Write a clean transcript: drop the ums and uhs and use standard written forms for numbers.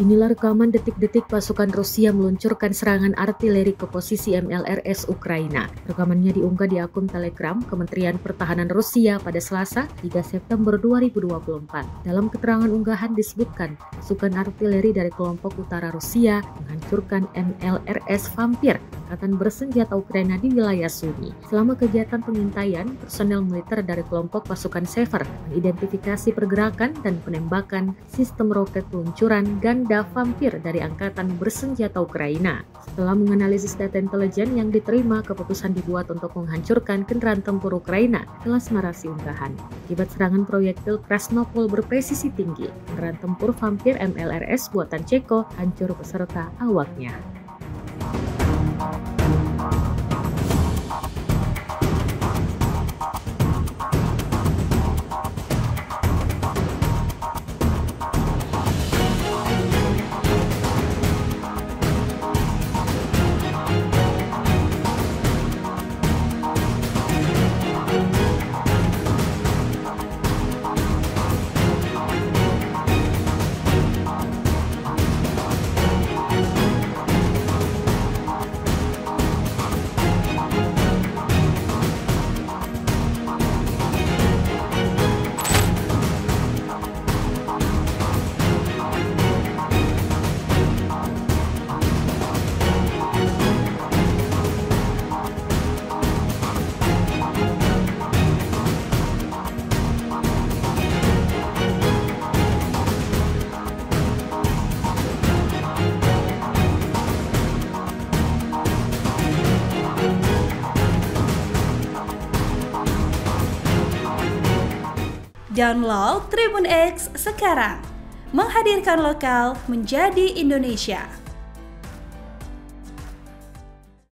Inilah rekaman detik-detik pasukan Rusia meluncurkan serangan artileri ke posisi MLRS Ukraina. Rekamannya diunggah di akun Telegram Kementerian Pertahanan Rusia pada Selasa, 3 September 2024. Dalam keterangan unggahan disebutkan, pasukan artileri dari kelompok utara Rusia menghancurkan MLRS Vampir, angkatan bersenjata Ukraina di wilayah Sumy. Selama kegiatan pengintaian, personel militer dari kelompok pasukan Sever mengidentifikasi pergerakan dan penembakan sistem roket peluncuran Ganda Vampir dari angkatan bersenjata Ukraina. Setelah menganalisis data intelijen yang diterima, keputusan dibuat untuk menghancurkan kendaraan tempur Ukraina, kelas narasi unggahan. Akibat serangan proyektil Krasnopol berpresisi tinggi, kendaraan tempur Vampir MLRS buatan Ceko hancur beserta awaknya. Download Tribun X sekarang, menghadirkan lokal menjadi Indonesia.